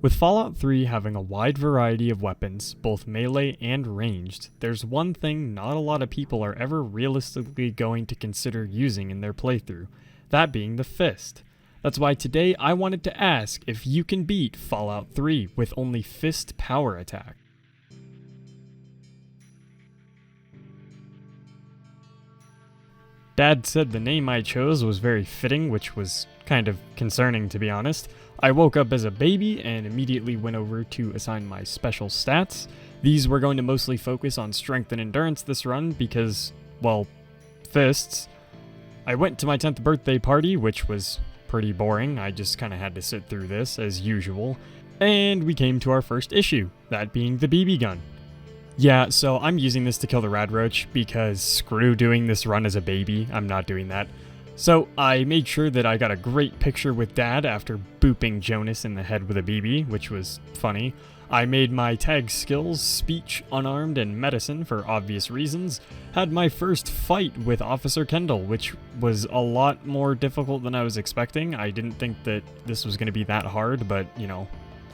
With Fallout 3 having a wide variety of weapons, both melee and ranged, there's one thing not a lot of people are ever realistically going to consider using in their playthrough, that being the fist. That's why today I wanted to ask if you can beat Fallout 3 with only fist power attack. Dad said the name I chose was very fitting, which was kind of concerning to be honest. I woke up as a baby and immediately went over to assign my special stats. These were going to mostly focus on strength and endurance this run because, well, fists. I went to my 10th birthday party, which was pretty boring. I just kind of had to sit through this as usual. And we came to our first issue, that being the BB gun. Yeah, so I'm using this to kill the Radroach because screw doing this run as a baby, I'm not doing that. So I made sure that I got a great picture with Dad after booping Jonas in the head with a BB, which was funny. I made my tag skills, speech, unarmed, and medicine for obvious reasons. Had my first fight with Officer Kendall, which was a lot more difficult than I was expecting. I didn't think that this was going to be that hard, but, you know,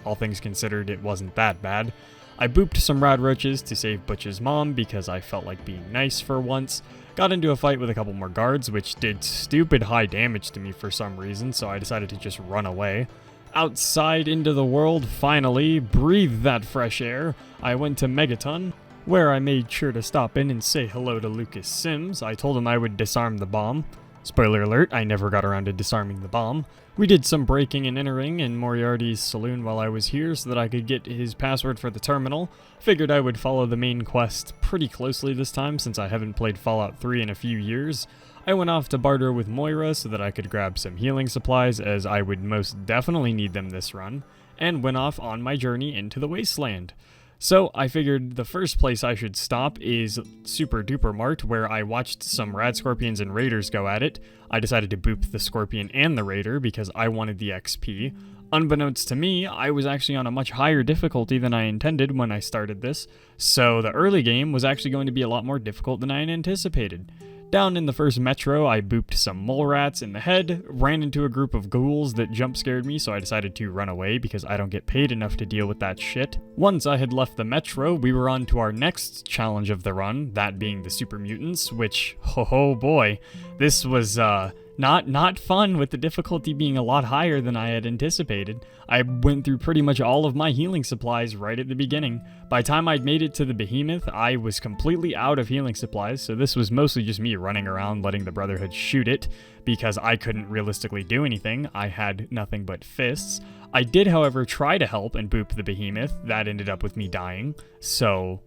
all things considered, it wasn't that bad. I booped some Radroaches to save Butch's mom because I felt like being nice for once. Got into a fight with a couple more guards, which did stupid high damage to me for some reason, so I decided to just run away. Outside into the world, finally, breathe that fresh air. I went to Megaton, where I made sure to stop in and say hello to Lucas Sims. I told him I would disarm the bomb. Spoiler alert, I never got around to disarming the bomb. We did some breaking and entering in Moriarty's saloon while I was here so that I could get his password for the terminal. Figured I would follow the main quest pretty closely this time since I haven't played Fallout 3 in a few years. I went off to barter with Moira so that I could grab some healing supplies as I would most definitely need them this run, and went off on my journey into the wasteland. So I figured the first place I should stop is Super Duper Mart, where I watched some rad scorpions and raiders go at it. I decided to boop the scorpion and the raider because I wanted the XP. Unbeknownst to me, I was actually on a much higher difficulty than I intended when I started this, so the early game was actually going to be a lot more difficult than I had anticipated. Down in the first metro, I booped some mole rats in the head, ran into a group of ghouls that jump scared me, so I decided to run away because I don't get paid enough to deal with that shit. Once I had left the metro, we were on to our next challenge of the run, that being the super mutants, which, oh boy, this was, not fun with the difficulty being a lot higher than I had anticipated. I went through pretty much all of my healing supplies right at the beginning. By the time I'd made it to the behemoth, I was completely out of healing supplies, so this was mostly just me running around letting the Brotherhood shoot it, because I couldn't realistically do anything. I had nothing but fists. I did, however, try to help and boop the behemoth. That ended up with me dying, so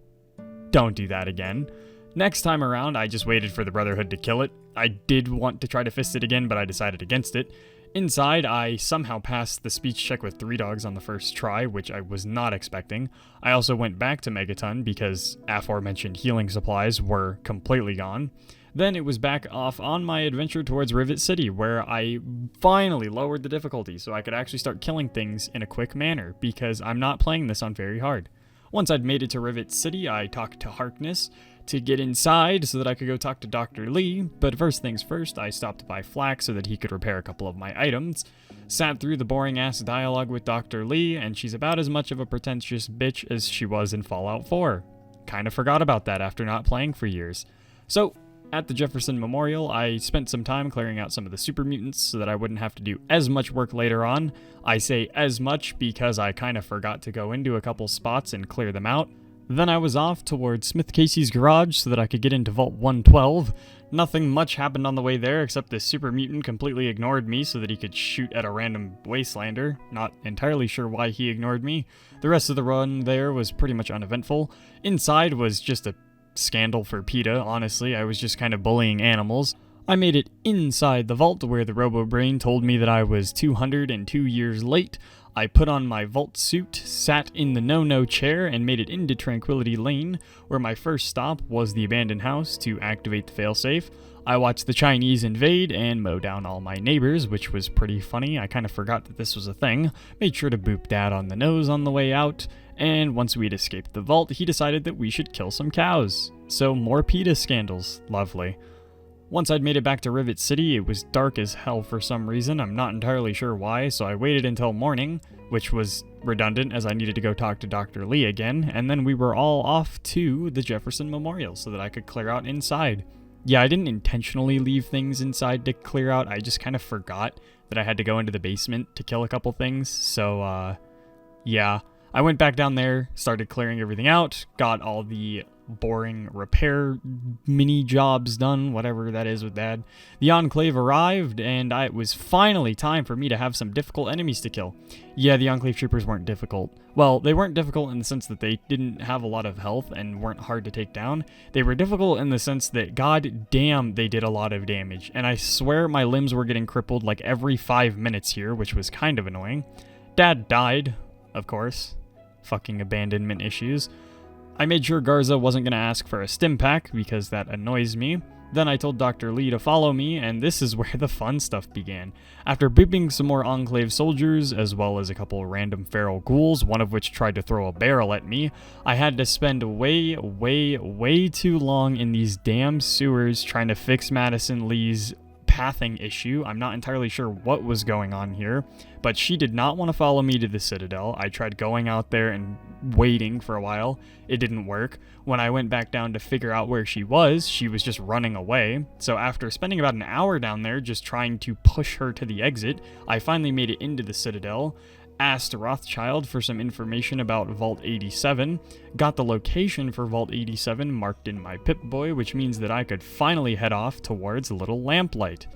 don't do that again. Next time around, I just waited for the Brotherhood to kill it. I did want to try to fist it again, but I decided against it. Inside, I somehow passed the speech check with 3 dogs on the first try, which I was not expecting. I also went back to Megaton because aforementioned healing supplies were completely gone. Then it was back off on my adventure towards Rivet City, where I finally lowered the difficulty so I could actually start killing things in a quick manner, because I'm not playing this on very hard. Once I'd made it to Rivet City, I talked to Harkness to get inside so that I could go talk to Dr. Lee, but first things first, I stopped by Flack so that he could repair a couple of my items, sat through the boring-ass dialogue with Dr. Lee, and she's about as much of a pretentious bitch as she was in Fallout 4. Kinda forgot about that after not playing for years. So, at the Jefferson Memorial, I spent some time clearing out some of the super mutants so that I wouldn't have to do as much work later on. I say as much because I kinda forgot to go into a couple spots and clear them out. Then I was off towards Smith Casey's garage so that I could get into Vault 112. Nothing much happened on the way there except this super mutant completely ignored me so that he could shoot at a random wastelander. Not entirely sure why he ignored me. The rest of the run there was pretty much uneventful. Inside was just a scandal for PETA, honestly. I was just kind of bullying animals. I made it inside the vault where the Robo-Brain told me that I was 202 years late. I put on my vault suit, sat in the no-no chair, and made it into Tranquility Lane, where my first stop was the abandoned house to activate the failsafe. I watched the Chinese invade and mow down all my neighbors, which was pretty funny. I kind of forgot that this was a thing. Made sure to boop Dad on the nose on the way out, and once we'd escaped the vault, he decided that we should kill some cows. So more PETA scandals. Lovely. Once I'd made it back to Rivet City, it was dark as hell for some reason. I'm not entirely sure why, so I waited until morning, which was redundant as I needed to go talk to Dr. Lee again, and then we were all off to the Jefferson Memorial so that I could clear out inside. Yeah, I didn't intentionally leave things inside to clear out, I just kind of forgot that I had to go into the basement to kill a couple things, so, yeah. I went back down there, started clearing everything out, got all the boring repair mini jobs done, whatever that is with that. The Enclave arrived, and it was finally time for me to have some difficult enemies to kill. Yeah, the Enclave troopers weren't difficult. Well, they weren't difficult in the sense that they didn't have a lot of health and weren't hard to take down. They were difficult in the sense that, god damn, they did a lot of damage. And I swear my limbs were getting crippled like every 5 minutes here, which was kind of annoying. Dad died, of course. Fucking abandonment issues. I made sure Garza wasn't going to ask for a stim pack because that annoys me. Then I told Dr. Lee to follow me, and this is where the fun stuff began. After booping some more Enclave soldiers, as well as a couple random feral ghouls, one of which tried to throw a barrel at me, I had to spend way too long in these damn sewers trying to fix Madison Lee's pathing issue. I'm not entirely sure what was going on here, but she did not want to follow me to the Citadel. I tried going out there and waiting for a while. It didn't work. When I went back down to figure out where she was just running away. So after spending about an hour down there just trying to push her to the exit, I finally made it into the Citadel, asked Rothschild for some information about Vault 87, got the location for Vault 87 marked in my Pip-Boy, which means that I could finally head off towards Little Lamplight.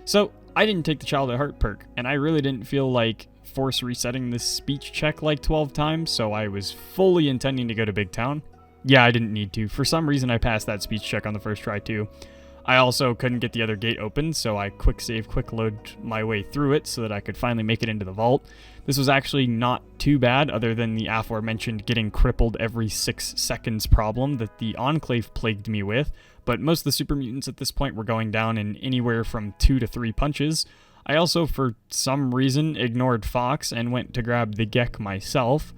So, I didn't take the Child at Heart perk, and I really didn't feel like force resetting this speech check like 12 times, so I was fully intending to go to Big Town. Yeah, I didn't need to. For some reason, I passed that speech check on the first try, too. I also couldn't get the other gate open, so I quick save, quick load my way through it so that I could finally make it into the vault. This was actually not too bad, other than the aforementioned getting crippled every 6 seconds problem that the Enclave plagued me with, but most of the super mutants at this point were going down in anywhere from 2 to 3 punches. I also, for some reason, ignored Fox and went to grab the Gek myself.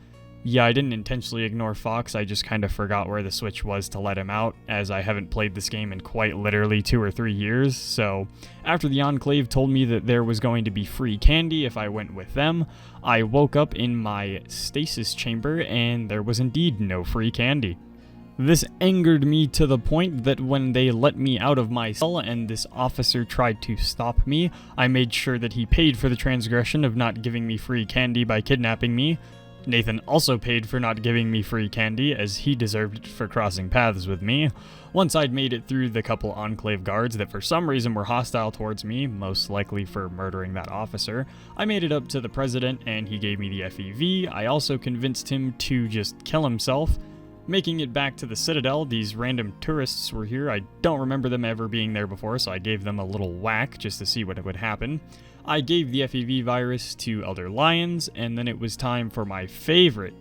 Yeah, I didn't intentionally ignore Fox, I just kind of forgot where the switch was to let him out, as I haven't played this game in quite literally 2 or 3 years, so after the Enclave told me that there was going to be free candy if I went with them, I woke up in my stasis chamber and there was indeed no free candy. This angered me to the point that when they let me out of my cell and this officer tried to stop me, I made sure that he paid for the transgression of not giving me free candy by kidnapping me. Nathan also paid for not giving me free candy, as he deserved it for crossing paths with me. Once I'd made it through the couple Enclave guards that for some reason were hostile towards me, most likely for murdering that officer, I made it up to the president and he gave me the FEV. I also convinced him to just kill himself. Making it back to the Citadel, these random tourists were here. I don't remember them ever being there before, so I gave them a little whack just to see what would happen. I gave the FEV virus to Elder Lions, and then it was time for my favorite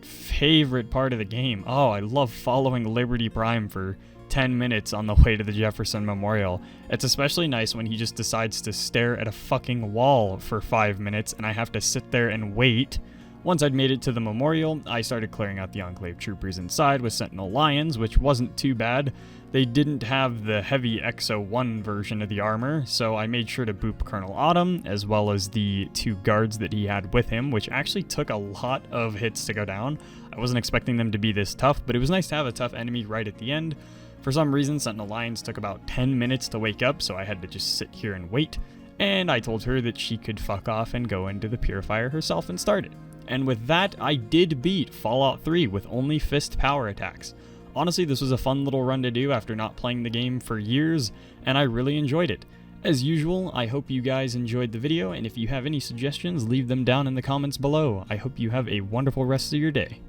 part of the game. Oh, I love following Liberty Prime for 10 minutes on the way to the Jefferson Memorial. It's especially nice when he just decides to stare at a fucking wall for 5 minutes, and I have to sit there and wait. Once I'd made it to the memorial, I started clearing out the Enclave troopers inside with Sentinel Lions, which wasn't too bad. They didn't have the heavy Exo 1 version of the armor, so I made sure to boop Colonel Autumn, as well as the 2 guards that he had with him, which actually took a lot of hits to go down. I wasn't expecting them to be this tough, but it was nice to have a tough enemy right at the end. For some reason, Sentinel Lions took about 10 minutes to wake up, so I had to just sit here and wait. And I told her that she could fuck off and go into the Purifier herself and start it. And with that, I did beat Fallout 3 with only fist power attacks. Honestly, this was a fun little run to do after not playing the game for years, and I really enjoyed it. As usual, I hope you guys enjoyed the video, and if you have any suggestions, leave them down in the comments below. I hope you have a wonderful rest of your day.